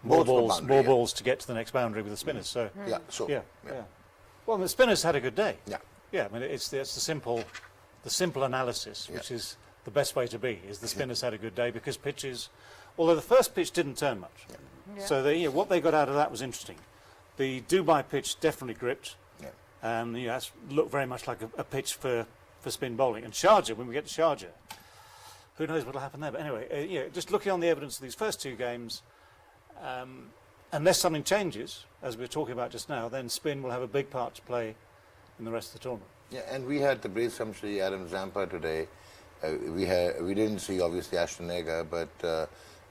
more both balls to get to the next boundary with the spinners. So yeah. Well, the spinners had a good day. Yeah. I mean, it's the simple analysis, which is the best way to be. Is the spinners had a good day because pitches, although the first pitch didn't turn much, so what they got out of that was interesting. The Dubai pitch definitely gripped, and that's looked very much like a pitch for spin bowling. And Sharjah, when we get to Sharjah, who knows what will happen there? But anyway, just looking on the evidence of these first two games, unless something changes, as we were talking about just now, then spin will have a big part to play in the rest of the tournament. Yeah, and we had the Brace Shamsi, Adam Zampa today. We didn't see obviously Ashton Agar, but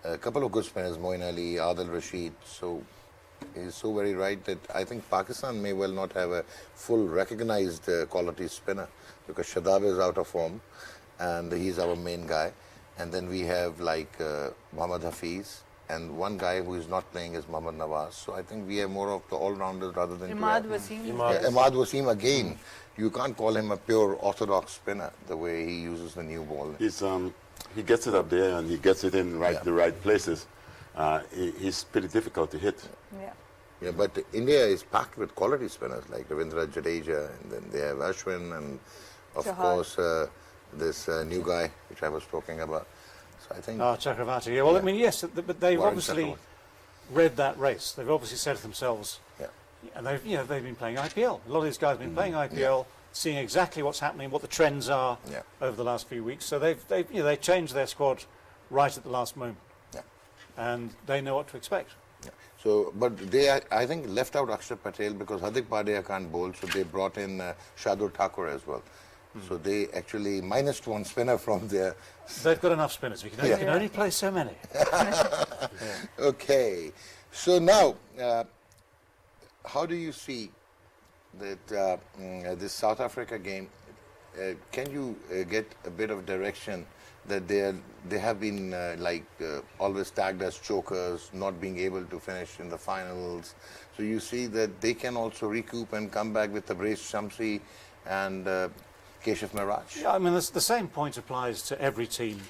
a couple of good spinners, Moin Ali, Adil Rashid. So he's so very right that I think Pakistan may well not have a full recognized quality spinner because Shadab is out of form and he's our main guy. And then we have like Muhammad Hafiz, and one guy who is not playing is Mohammad Nawaz. So I think we have more of the all-rounders rather than Imad Wasim. Imad Wasim again. You can't call him a pure orthodox spinner the way he uses the new ball. He gets it up there and he gets it in the right places. He's pretty difficult to hit. Yeah, but India is packed with quality spinners like Ravindra Jadeja, and then they have Ashwin, and of course this new guy which I was talking about. So I think Chakravarti. Yeah, well, I mean, yes, but they've obviously read that race. They've obviously said to themselves, and they've been playing IPL. A lot of these guys have been playing IPL, seeing exactly what's happening, what the trends are over the last few weeks. So they changed their squad right at the last moment, and they know what to expect. So, but they, I think, left out Akshar Patel because Hardik Pandya can't bowl, so they brought in Shardul Thakur as well. So they actually minus one spinner from there. They've got enough spinners. We can only play so many. Okay. So now, how do you see that this South Africa game? Can you get a bit of direction that they have been always tagged as chokers, not being able to finish in the finals? So you see that they can also recoup and come back with the Brace Shamsi and Keshav Miraj. Yeah, I mean, the same point applies to every team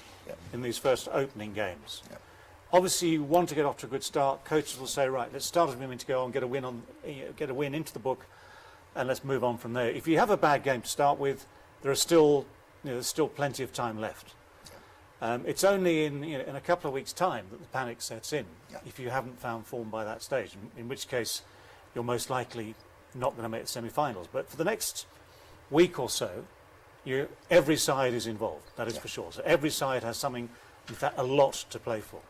in these first opening games. Obviously, you want to get off to a good start. Coaches will say, right, let's start as we mean to go on, get a win into the book, and let's move on from there. If you have a bad game to start with, there's still plenty of time left. It's only in a couple of weeks' time that the panic sets in. If you haven't found form by that stage, in which case you're most likely not going to make the semi-finals. But for the next week or so, every side is involved. That is for sure. So every side has something, in fact, a lot to play for.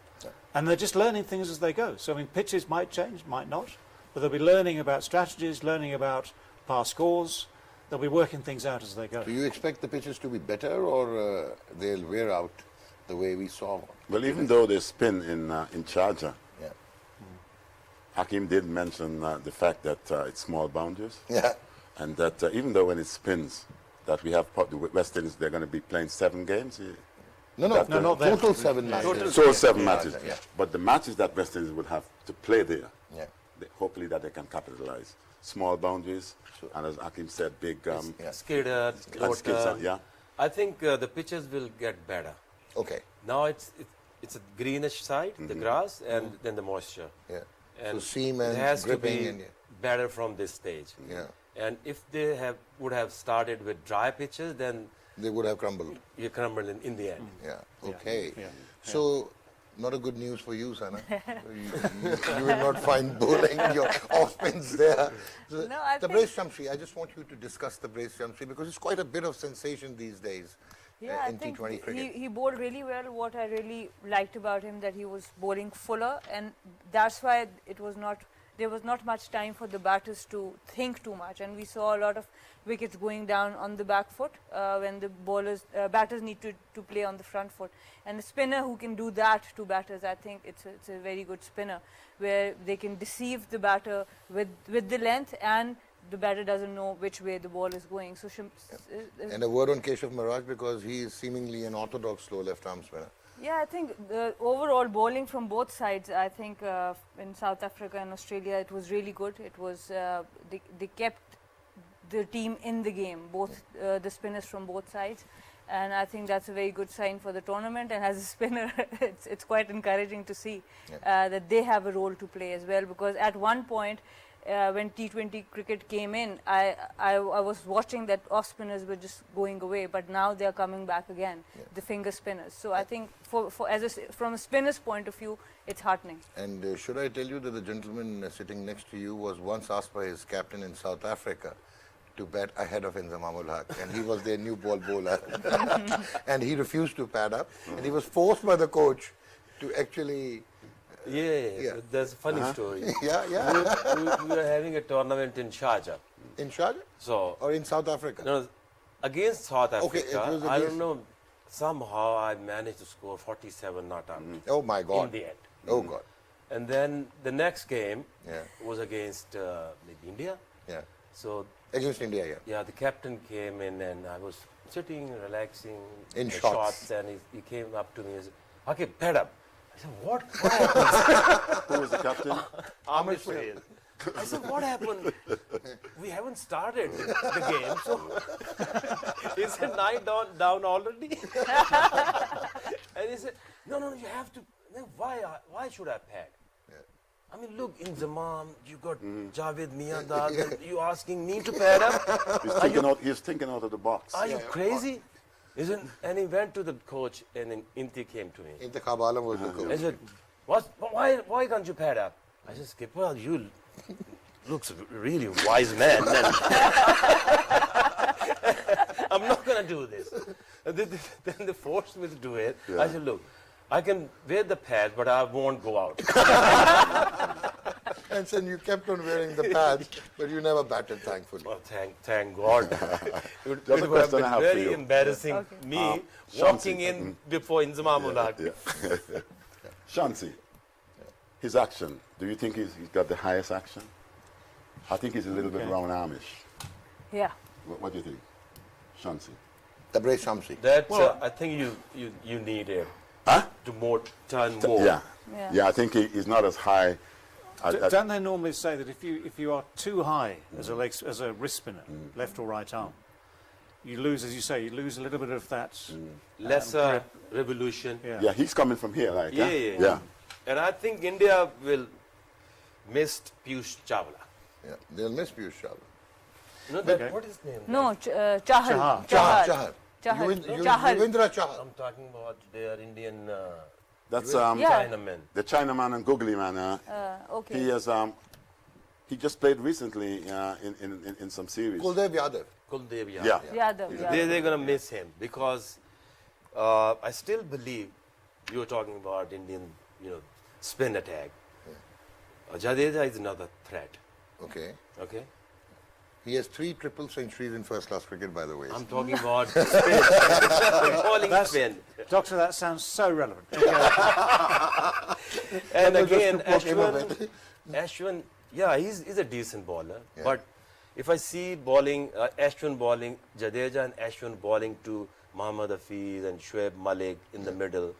And they're just learning things as they go. So I mean, pitches might change, might not, but they'll be learning about strategies, learning about past scores. They'll be working things out as they go. Do you expect the pitches to be better, or they'll wear out the way we saw? Well, even though they spin in Sharjah, Aaqib did mention the fact that it's small boundaries, and that even though when it spins, that we have the West Indies, they're going to be playing 7 games. No, total 7 matches. Total 7 matches. But the matches that West Indies would have to play there, hopefully that they can capitalize. Small boundaries, and as Aaqib said, big skidder, I think the pitches will get better. Okay. Now it's a greenish side, the grass, and then the moisture. And so seam and it has to be and better from this stage. And if they would have started with dry pitches, then they would have crumbled. You crumbled in the end. Okay. So not a good news for you, Sana. you will not find bowling your off spins there. So the Brace Shamsi, I just want you to discuss the Brace Shamsi because it's quite a bit of sensation these days. I think he bowled really well. What I really liked about him that he was bowling fuller, and that's why there was not much time for the batters to think too much, and we saw a lot of wickets going down on the back foot when the batters need to play on the front foot. And a spinner who can do that to batters, I think it's a very good spinner, where they can deceive the batter with the length, and the batter doesn't know which way the ball is going. So, and a word on Keshav Miraj, because he is seemingly an orthodox slow left-arm spinner. Yeah, I think the overall bowling from both sides, I think in South Africa and Australia, it was really good. It was they kept the team in the game, both the spinners from both sides. And I think that's a very good sign for the tournament. And as a spinner, it's quite encouraging to see that they have a role to play as well. Because at one point, when T20 cricket came in, I was watching that off spinners were just going away, but now they are coming back again, the finger spinners. So I think from a spinner's point of view, it's heartening. And should I tell you that the gentleman sitting next to you was once asked by his captain in South Africa to bat ahead of Inzamamul Haq, and he was their new ball bowler. And he refused to pad up, and he was forced by the coach to actually... Yeah. There's a funny story. Yeah. We were having a tournament in Sharjah. In Sharjah? So, or in South Africa? No, against South Africa. Okay, it was I don't against- know, somehow I managed to score 47 not out Oh my God. in the end. Oh God. And then the next game Yeah. was against maybe India. Yeah. So, Against India, yeah. yeah, the captain came in and I was sitting, relaxing In the shots. and he came up to me and said, "Okay, pad up." I said, what happened? Who was the captain? Amir Shahid. I said, what happened? We haven't started the game. So he said, 9 down already. And he said, no, you have to. No, why should I pad? I mean, look, in Zaman, you got Javed, Niaz, and you asking me to pad up? He's thinking out of the box. Are you crazy? And he went to the coach, and then Inti came to me. Intikhab Alam was the I coach. said, why can't you pad up? I said, Skipper, you looks really wise man. I'm not going to do this. And then they forced me to do it. I said, look, I can wear the pad, but I won't go out. And so you kept on wearing the pads, but you never batted, thankfully. Well, thank God. It There's a would have question been I have for very you. embarrassing me walking in before Inzamamul Haq. Shansi, his action, do you think he's got the highest action? I think he's a little bit round armish. Yeah. What do you think, Shansi? Tabrez Shamsi. That I think you need him to turn more. Yeah, I think he's not as high. Don't they normally say that if you are too high as a wrist spinner, left or right arm, you lose, as you say, you lose a little bit of that Lesser revolution. Yeah, he's coming from here, like Yeah. And I think India will miss Piyush Chawla. Yeah, they'll miss Piyush Chawla. You know that, what is his name? No, Chahal. Chahal. Chahal. Yuvendra Chahal. I'm talking about their Indian That's Chinaman. the Chinaman and Googly man. Okay. He has he just played recently in some series. Kuldev Yadav. Kuldev Yadav. Yeah. Yadav. They're going to miss him because I still believe you were talking about Indian, spin attack. Jadeja is another threat. Okay. Okay. He has 3 triple centuries in first-class cricket, by the way. I'm talking about spin. Bowling spin. Doctor, that sounds so relevant. And again, Ashwin, yeah, he's a decent bowler. Yeah. But if I see bowling, Ashwin bowling, Jadeja and Ashwin bowling to Muhammad Hafiz and Shoaib Malik in the middle,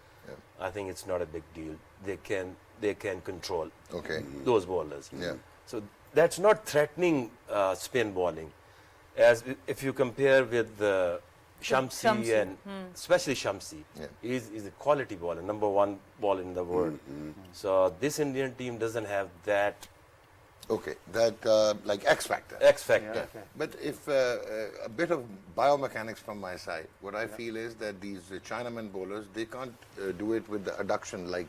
I think it's not a big deal. They can control those bowlers. Yeah. So that's not threatening spin bowling. As if you compare with Shamsi and especially Shamsi, he's a quality bowler, number 1 bowler in the world. So this Indian team doesn't have that. Okay, that like X factor. X factor. Yeah, okay. But if a bit of biomechanics from my side, what I feel is that these Chinaman bowlers, they can't do it with the adduction, like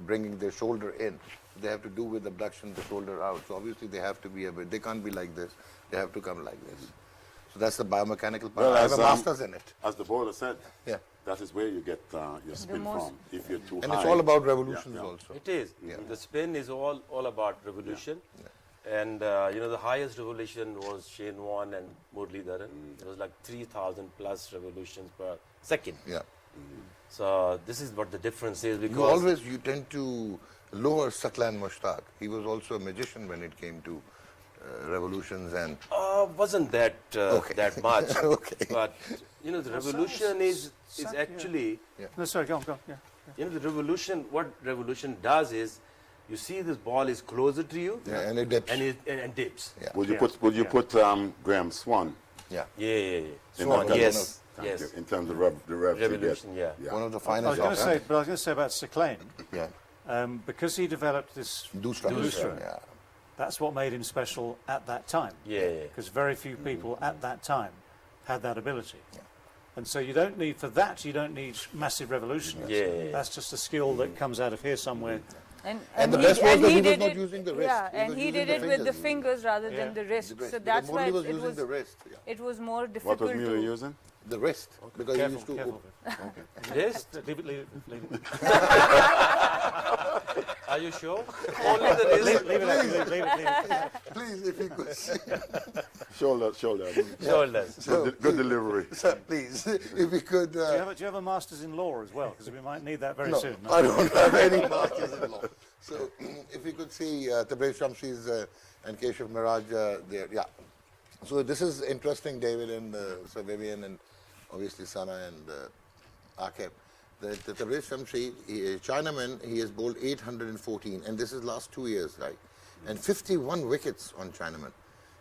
bringing their shoulder in. They have to do with abduction, the shoulder out. So obviously they have to be a bit, they can't be like this. They have to come like this. So that's the biomechanical part. Well, I have a master's in it. As the bowler said, Yeah. that is where you get your spin from. If you're too And high. it's all about revolutions also. It is. The spin is all about revolution. And the highest revolution was Shane Warne and Muralidharan. It was like 3,000 plus revolutions per second. Yeah. So this is what the difference is, because You tend to lower Saklan Mushtaq. He was also a magician when it came to revolutions and... wasn't that that much. Okay. But the revolution is actually No, sorry, go on. Yeah. the revolution. What revolution does is, you see this ball is closer to you, and it dips. and dips. Yeah. Would you put Graham Swan? Yeah. Yeah. In Swan, that yes. Yes. In terms of the rev Revolution, you get. yeah. One of the I was finest. going to say, but I was going to say about Seclain, Yeah. because he developed this Dusra. Dusra, Yeah. that's what made him special at that time. Yeah. Because very few people at that time had that ability. And so you don't need, for that, you don't need massive revolutions. Yeah. That's just a skill that comes out of here somewhere. And the best was that he was did not it- using the wrist. Yeah, He and was he using did the it with the fingers. fingers rather Yeah. than the wrist. The wrist. So Because that's why Murli was it using the wrist. Yeah. it was more What difficult was Mueller to. using? The wrist. Because he Careful, used to. careful. Yes? Leave it. Are you sure? Only the wrist. Leave it. Please, if you could. Shoulder. Shoulders. Good delivery. Sir, please, if we could. Do you have a master's in law as well? Because we might need that very No, soon. I don't have any masters in law. So, if we could see Tabrez Shamsi's and Keshav Miraj there, yeah. So this is interesting, David and Sir Vivian and obviously Sana and Aaqib. The Tabrez Shamsi, Chinaman, he has bowled 814, and this is last 2 years, right? And 51 wickets on Chinaman,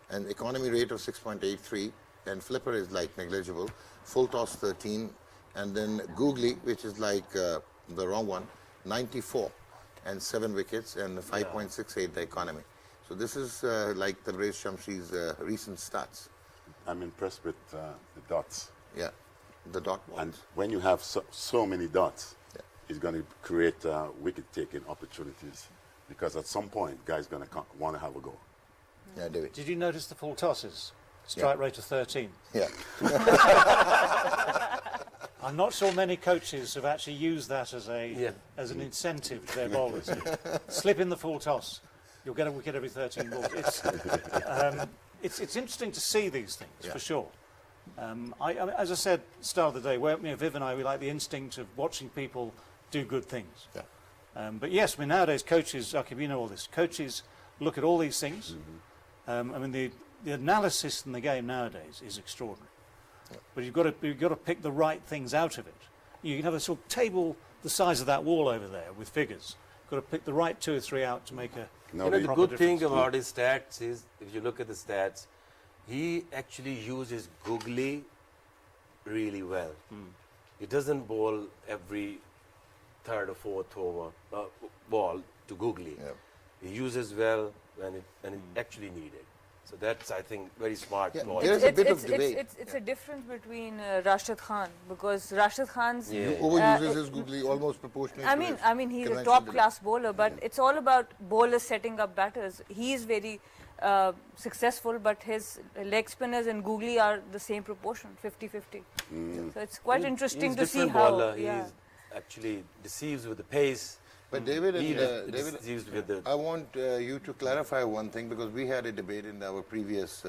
and economy rate of 6.83, and flipper is like negligible, full toss 13, and then googly, which is like the wrong one, 94, and 7 wickets, and 5.68 the economy. So this is like Tabrez Shamsi's recent stats. I'm impressed with the dots. Yeah, the dot balls. And when you have so many dots, it's going to create wicket-taking opportunities. Because at some point, guys going to want to have a go. Yeah, David. Did you notice the full tosses? Strike rate of 13. Yeah. I'm not sure many coaches have actually used that as Yeah. an incentive to their bowlers. Slip in the full toss, you'll get a wicket every 13 balls. It's interesting to see these things, for sure. As I said at the start of the day, Viv and I, we like the instinct of watching people do good things. Yeah. But yes, nowadays coaches, Aaqib, you know all this, coaches look at all these things. The analysis in the game nowadays is extraordinary. But you've got to pick the right things out of it. You can have a sort of table the size of that wall over there with figures. You've got to pick the right 2 or 3 out to make a The proper good thing difference. about his stats is, if you look at the stats, he actually uses googly really well. He doesn't bowl every third or fourth over ball to googly. Yeah. He uses well when it actually needed. So that's, I think, very smart Yeah, ball. there is a bit of debate. It's a difference between Rashid Khan, because Rashid Khan's Yeah. He overuses his googly almost proportionally. I mean, he's a conventional top-class bowler, but it's all about bowlers setting up batters. He is very successful, but his leg spinners and googly are the same proportion, 50-50. So it's quite interesting to see how. Bowler. He actually deceives with the pace. But David He and David, deceives with the. I want you to clarify one thing, because we had a debate in our previous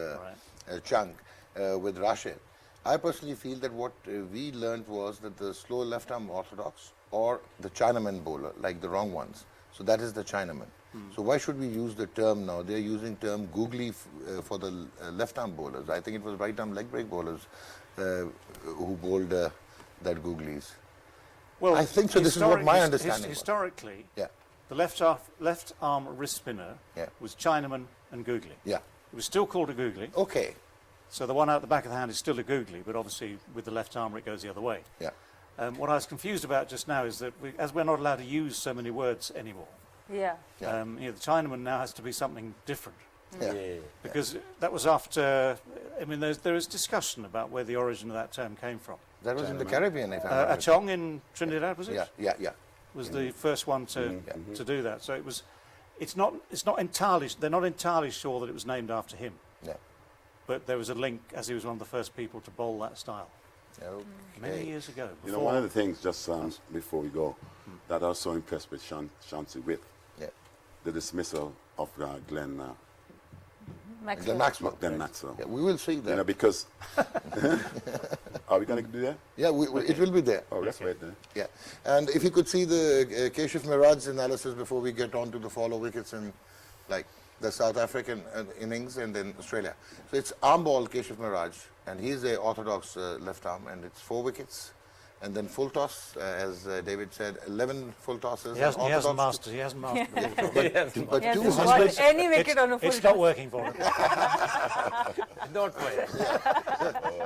chunk with Rashid. I personally feel that what we learned was that the slow left-arm orthodox or the Chinaman bowler, like the wrong ones. So that is the Chinaman. So why should we use the term now? They're using term googly for the left-arm bowlers. I think it was right-arm leg break bowlers who bowled that googlies. Well, I think so. This is what my understanding was. Historically, Yeah, the left arm wrist spinner was Chinaman and googly. yeah. It was still called a googly. Okay. So the one out the back of the hand is still a googly, but obviously with the left arm it goes the other way. Yeah. What I was confused about just now is that as we're not allowed to use so many words anymore, Yeah. Yeah. the Chinaman now has to be something different. Yeah. Because that was after, there is discussion about where the origin of that term came from. That was in the Caribbean, if I'm not mistaken. Achong in Trinidad, was it? Yeah. Was the first one to do that. So it's not entirely, they're not entirely sure that it was named after him. Yeah. But there was a link, as he was one of the first people to bowl that style Okay. many years ago. You know, one of the things, just before we go, that I was so impressed with Shansi with, the dismissal of Glenn Glenn Maxwell. Glenn Maxwell. Yeah, we will see that. You know, because are we going to do that? Yeah, it will be there. Oh, let's wait then. Yeah, and if you could see the Keshav Miraj's analysis before we get on to the follow wickets in, like, the South African innings and then Australia. So it's arm ball Keshav Miraj, and he's a orthodox left arm, and it's 4 wickets. And then full toss, as David said, 11 full tosses. He hasn't mastered it. But He hasn't 200, got any wicket on a full It's not toss. working for him. Not quite.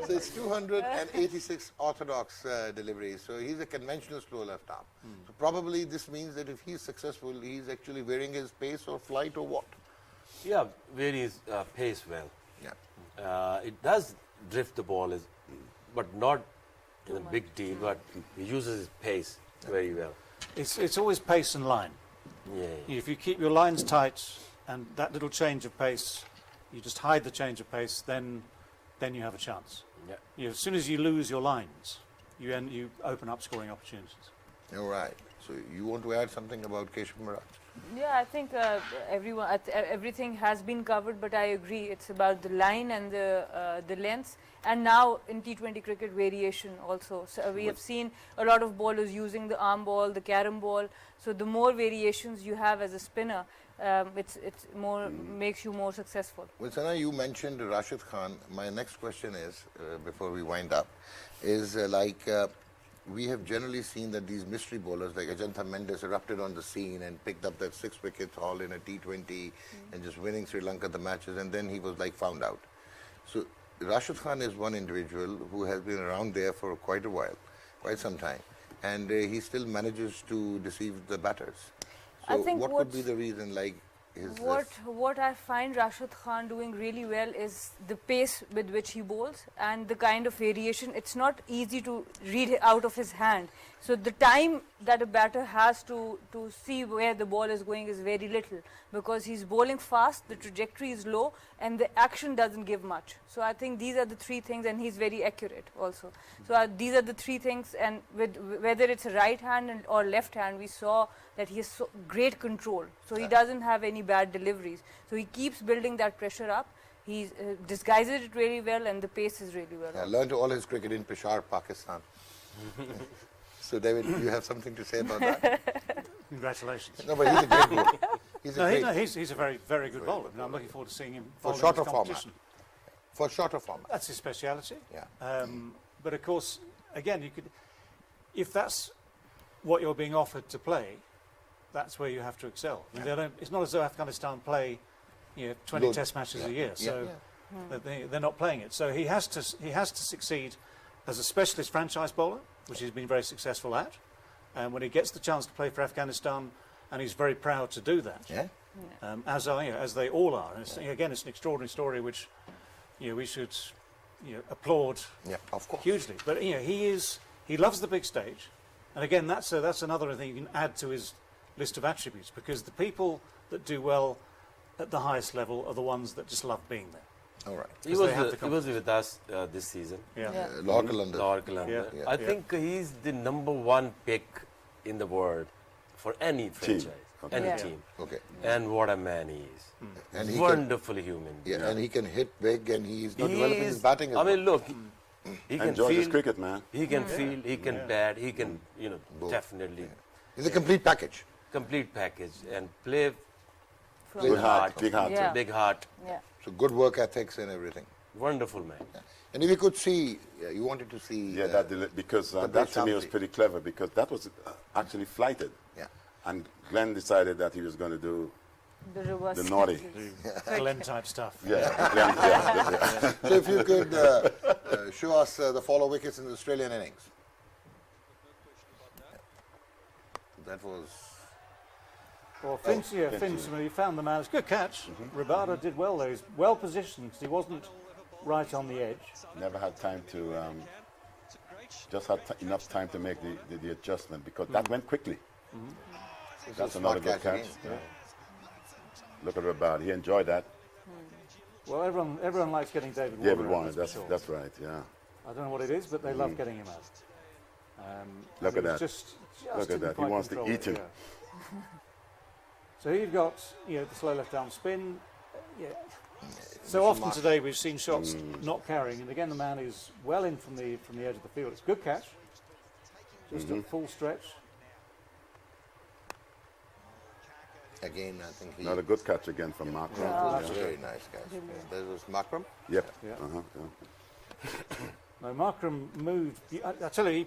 so it's 286 orthodox deliveries. So he's a conventional slow left arm. So probably this means that if he's successful, he's actually varying his pace or flight or what? Yeah, varies pace well. Yeah. It does drift the ball, but not in a big deal, but he uses his pace very well. It's always pace and line. Yeah. If you keep your lines tight and that little change of pace, you just hide the change of pace, then you have a chance. Yeah. As soon as you lose your lines, you open up scoring opportunities. All right. So you want to add something about Keshav Maharaj? Yeah, I think everything has been covered, but I agree. It's about the line and the length, and now in T20 cricket variation also. So we have seen a lot of bowlers using the arm ball, the carom ball. So the more variations you have as a spinner, it's more makes you more successful. Well, Sana, you mentioned Rashid Khan. My next question is, before we wind up, is we have generally seen that these mystery bowlers like Ajantha Mendes erupted on the scene and picked up that 6 wickets haul in a T20 and just winning Sri Lanka the matches, and then he was found out. So Rashid Khan is one individual who has been around there for quite a while, quite some time, and he still manages to deceive the batters. So I think what could be the reason? What I find Rashid Khan doing really well is the pace with which he bowls and the kind of variation. It's not easy to read out of his hand. So the time that a batter has to see where the ball is going is very little, because he's bowling fast, the trajectory is low, and the action doesn't give much. So I think these are the three things, and he's very accurate also. So these are the three things, and whether it's right hand or left hand, we saw that he has great control. So he doesn't have any bad deliveries. So he keeps building that pressure up. He disguises it really well, and the pace is really well. I learned all his cricket in Peshawar, Pakistan. So, David, you have something to say about that? Congratulations. No, but he's a great bowler. He's a very, very good bowler. And I'm looking forward to seeing him for bowling shorter this format. competition. For shorter format. That's his speciality. Yeah. But of course, again, if that's what you're being offered to play, that's where you have to excel. I mean, it's not as though Afghanistan play 20 test matches a year, so they're not playing it. So he has to succeed as a specialist franchise bowler, which he's been very successful at. And when he gets the chance to play for Afghanistan, and he's very proud to do that, as they all are. And again, it's an extraordinary story which we should applaud of course. hugely. But he loves the big stage, and again, that's another thing you can add to his list of attributes, because the people that do well at the highest level are the ones that just love being there. All right. He was with us this season. Lord Kalanda. Lord Kalanda. I think he's the #1 pick in the world for any franchise, any team. Okay. And what a man he is. And he wonderfully human. and he can hit big, and he's not developing his batting as well. Look, he can Enjoys his feel, cricket, man. he can feel, he can bat, he can, definitely He's a complete package. complete package and play From Good the heart, big heart. Yeah. big heart. Yeah. So good work ethics and everything. Wonderful man. And if you could see, you wanted to see... Yeah, because that to me was pretty clever, because that was actually flighted. Yeah. And Glenn decided that he was going to do The reverse. the naughty. Glenn type stuff. Yeah, Glenn, yeah. So if you could show us the follow wickets in the Australian innings. That was... Well, Finch, he found the man. It's a good catch. Rabada did well there. He's well positioned because he wasn't right on the edge. Never had time to, just had enough time to make the adjustment, because that went quickly. That's another good catch. Yeah. Look at Rabada. He enjoyed that. Well, everyone likes getting David Warner. David out, Warner, that's for sure. that's right, yeah. I don't know what it is, but they love getting him out. Look at that. Just Look at didn't that. He quite wants to control eat it, him. yeah. So you've got the slow left arm spin. Yeah. So often today we've seen shots not carrying, and again the man is well in from the edge of the field. It's a good catch, just a full stretch. Again, I think he... Not a good catch again from Markram. That's a very nice catch. That was Makram. Yep. Yeah. Yeah. No, Markram moved. I tell you,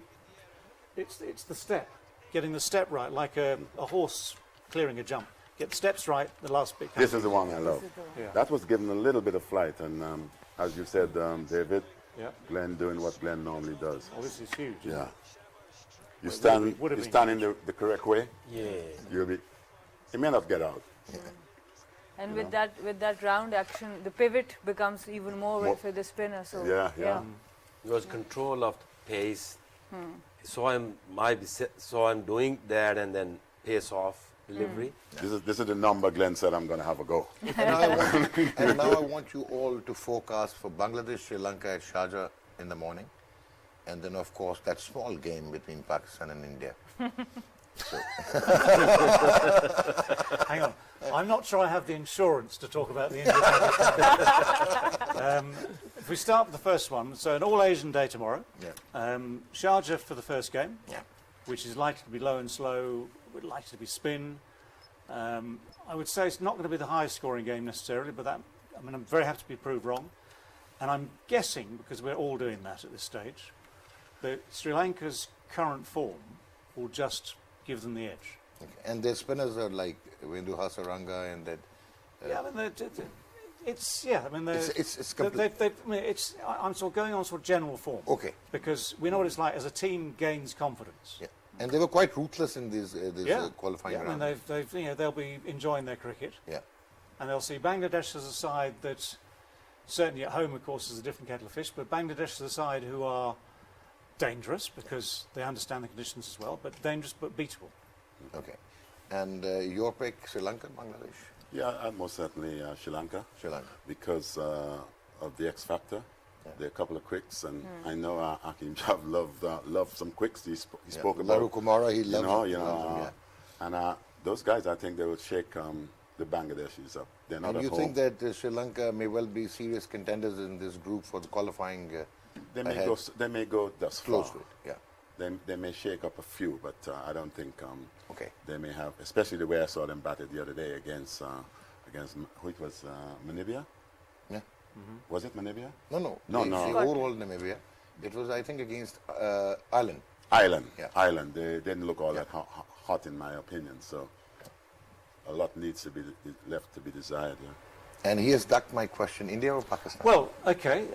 it's the step, getting the step right, like a horse clearing a jump. Get the steps right, the last bit comes. This is the one I love. Yeah. That was given a little bit of flight, and as you said, David, Yeah. Glenn doing what Glenn normally does. Oh, this is huge. isn't Yeah. it? You Would stand, have you been stand in the correct way. Yeah. You'll be. It may not get out. And with that round action, the pivot becomes even more for the spinner. So Yeah. It was control of the pace. So I'm doing that, and then pace off delivery. This is the number Glenn said I'm going to have a go. And now I want you all to forecast for Bangladesh, Sri Lanka at Sharjah in the morning. And then, of course, that small game between Pakistan and India. Hang on. I'm not sure I have the insurance to talk about the India. If we start with the first one, so an all-Asian day tomorrow. Yeah. Sharjah for the first game, Yeah. which is likely to be low and slow, likely to be spin. I would say it's not going to be the highest scoring game necessarily, but I'm very happy to be proved wrong. And I'm guessing, because we're all doing that at this stage, that Sri Lanka's current form will just give them the edge. Okay. And their spinners are like Vendu Hasaranga and that. Yeah, I mean, it's yeah. I mean, It's complete. I'm sort of going on sort of general form. Okay. Because we know what it's like as a team gains confidence. Yeah. And they were quite ruthless in this qualifying Yeah, I mean, round. they'll be enjoying their cricket, Yeah. and they'll see Bangladesh as a side that, certainly at home, of course, is a different kettle of fish. But Bangladesh is a side who are dangerous because they understand the conditions as well, but dangerous but beatable. Okay. And your pick, Sri Lanka, Bangladesh? Yeah, most certainly Sri Lanka. Sri Lanka. Because of the X factor. There are a couple of quicks, and I know Aaqib loved some quicks. He spoke about Laru Kumara, he loves them, and those guys, I think they will shake the Bangladeshis up. They're not And at you home. think that Sri Lanka may well be serious contenders in this group for the qualifying They may ahead? go. They may go thus Close far. to it, yeah. They may shake up a few, but I don't think Okay. they may have. Especially the way I saw them batted the other day against who it was, Namibia. Yeah. Was it Namibia? No. No. The overall Namibia. It was, I think, against Ireland. Ireland. Yeah. Ireland. They didn't look all that hot, in my opinion. So a lot needs to be left to be desired. Yeah. And he has ducked my question, India or Pakistan? Well, okay,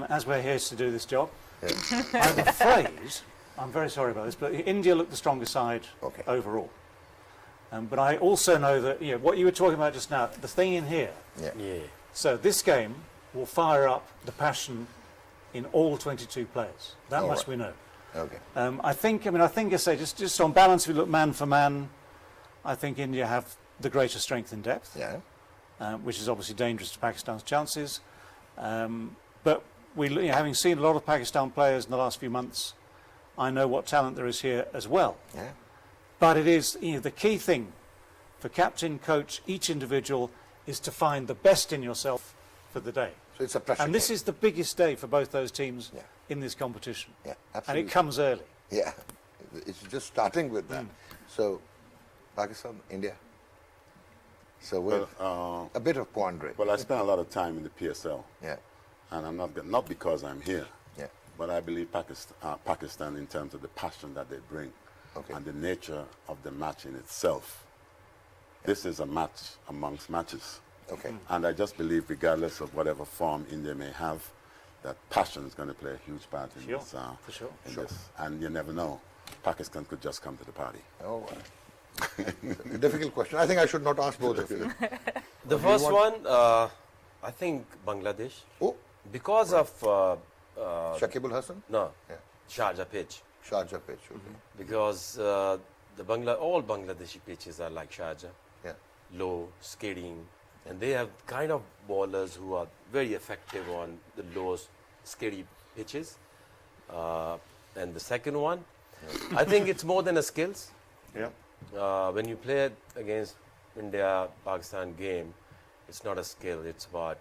as we're here to do this job, I'm afraid, I'm very sorry about this, but India looked the stronger side overall. But I also know that what you were talking about just now, the thing in here. Yeah. So this game will fire up the passion in all 22 players. That All much right. we know. Okay. I think I say, just on balance, if we look man for man, I think India have the greater strength in depth, Yeah. which is obviously dangerous to Pakistan's chances. But having seen a lot of Pakistan players in the last few months, I know what talent there is here as well. Yeah. But it is the key thing for captain, coach, each individual is to find the best in yourself for the day. So it's a pressure And this game. is the biggest day for both those teams Yeah. in this competition. Yeah, And absolutely. it comes early. Yeah. It's just starting with that. So, Pakistan, India. So with a bit of quandary. Well, I spent a lot of time in the PSL, Yeah. and I'm not because I'm here, Yeah. but I believe Pakistan in terms of the passion that they bring, and the nature of the match in itself. This is a match amongst matches. Okay. And I just believe, regardless of whatever form India may have, that passion is going to play a huge part in Sure, this. for sure. In this. And you never know. Pakistan could just come to the party. Oh, difficult question. I think I should not ask both of you. The first one, I think Bangladesh. Oh, Because of Shakibul Hassan? no, Yeah. Sharjah pitch. Sharjah pitch. Okay. Because all Bangladeshi pitches are like Sharjah, Yeah. low, skidding, and they have kind of bowlers who are very effective on the low, skiddy pitches. And the second one, I think it's more than a skills. Yeah. When you play against India Pakistan game, it's not a skill. It's about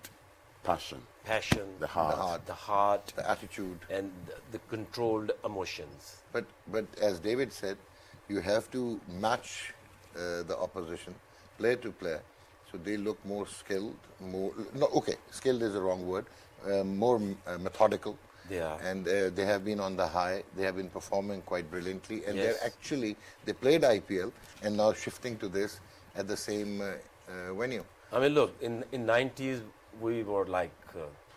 Passion, passion, the heart. the heart, The attitude. and the controlled emotions. But as David said, you have to match the opposition, player to player, so they look more skilled, skilled is the wrong word, more methodical, They are. And they have been on the high. They have been performing quite brilliantly. And Yes. they're actually, they played IPL and now shifting to this at the same venue. I mean, look, in 90s, we were like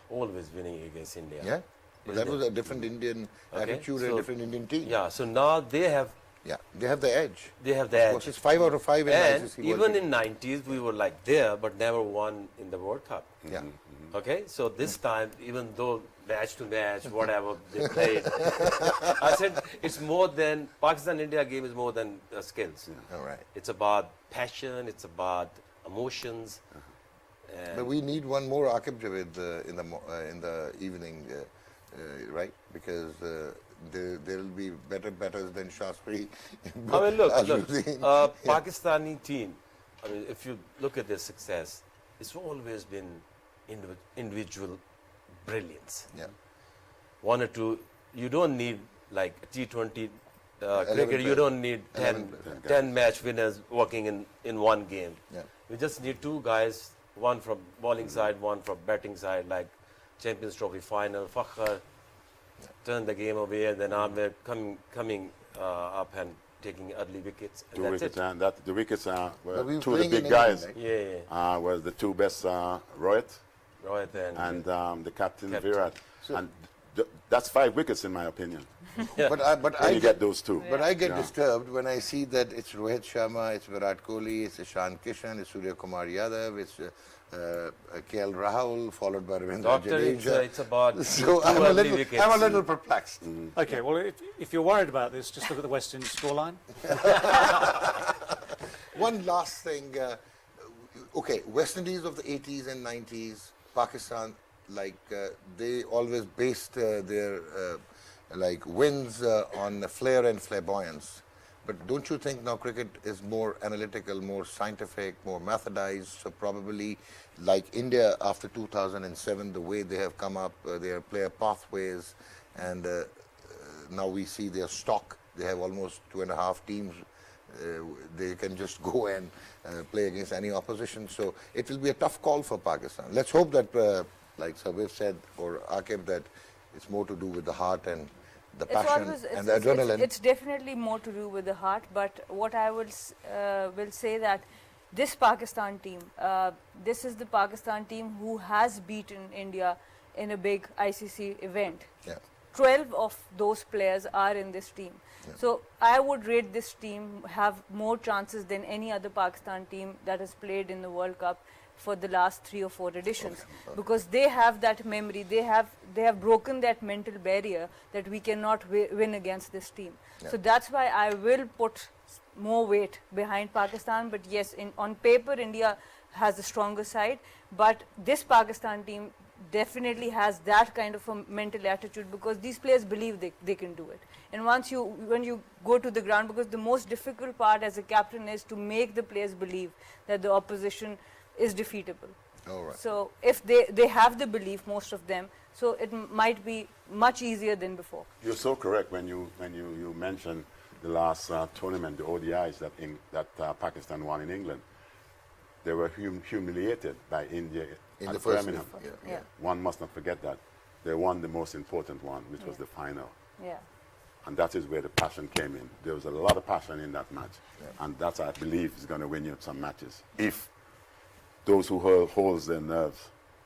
always winning against India. Yeah? But that Isn't was it? a different Indian Okay, attitude and so- different Indian team. Yeah, so now they have They have the edge. the Of course, edge. it's 5 out of 5 in And ICC World even Cup. in 90s, we were like there, but never won in the World Cup. Yeah. Okay, so this time, even though match to match, whatever they played, I said it's more than Pakistan-India game is more than skills. All right. It's about passion. It's about emotions. And But we need one more Aaqib Javed in the evening, right? Because there will be better batters than Shastri. I mean, look, Azharuddin. Pakistani team. I mean, if you look at their success, it's always been individual brilliance. Yeah. One or two. You don't need like T20 cricket. players. You don't need 11 10 match winners working in one game. Yeah. We just need two guys, one from bowling side, one from batting side, like Champions Trophy final. Fakhr turn the game away, and then Amir coming up and taking early wickets. And Two that's wickets, it. and that the wickets But we were were two of the playing in big guys. England, Yeah, Was the two best Rohit Rohit and and the captain, Captain. Virat. And that's 5 wickets in my opinion. But When I you get those two. But I get Yeah. disturbed when I see that it's Rohit Sharma, it's Virat Kohli, it's Ishan Kishan, it's Surya Kumar Yadav, it's KL Rahul, followed by Ravindra Doctor, Jadeja. it's about So two I'm early wickets. a little perplexed. Okay, well, if you're worried about this, just look at the West Indies scoreline. One last thing. Okay, West Indies of the 80s and 90s, Pakistan, they always based their wins on flair and flamboyance. But don't you think now cricket is more analytical, more scientific, more methodized? So probably like India after 2007, the way they have come up, their player pathways, and now we see their stock. They have almost 2.5 teams. They can just go and play against any opposition. So it will be a tough call for Pakistan. Let's hope that, like Sabir said, or Aaqib, that it's more to do with the heart and the passion and the adrenaline. It's definitely more to do with the heart. But what I will say that this Pakistan team, this is the Pakistan team who has beaten India in a big ICC event. Yeah. 12 of those players are in this team. Yeah. So I would rate this team have more chances than any other Pakistan team that has played in the World Cup for the last 3 or 4 editions, because they have that memory. They have broken that mental barrier that we cannot win against this team. Yeah. So that's why I will put more weight behind Pakistan. But yes, on paper India has the stronger side, but this Pakistan team definitely has that kind of a mental attitude, because these players believe they can do it. And when you go to the ground, because the most difficult part as a captain is to make the players believe that the opposition is defeatable. All right. So if they have the belief, most of them, so it might be much easier than before. You're so correct when you mentioned the last tournament, the ODIs that Pakistan won in England. They were humiliated by India In at the first Birmingham. league, Yeah. One must not forget that. They won the most important one, which was the final. Yeah. And that is where the passion came in. There was a lot of passion in that match. And that, I believe, is going to win you some matches. If those who holds their nerves.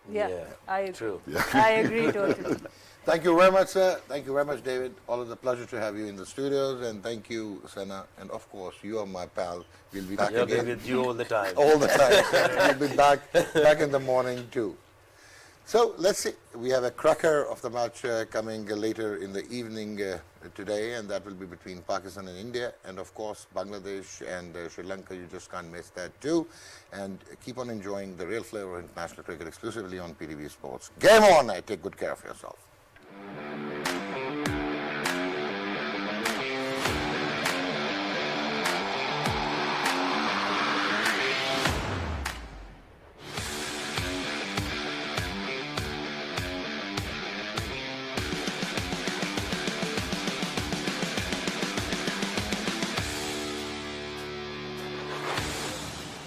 Yeah, Yeah, I agree. true. I agree totally. Thank you very much, sir. Thank you very much, David. Always a pleasure to have you in the studios. And thank you, Sana. And of course, you are my pal. We'll be back You'll be again with you all the time. all the time. We'll be back in the morning too. So let's see. We have a cracker of the match coming later in the evening today, and that will be between Pakistan and India, and of course Bangladesh and Sri Lanka. You just can't miss that too. And keep on enjoying the real flavor of international cricket exclusively on PTV Sports. Game on! Take good care of yourself.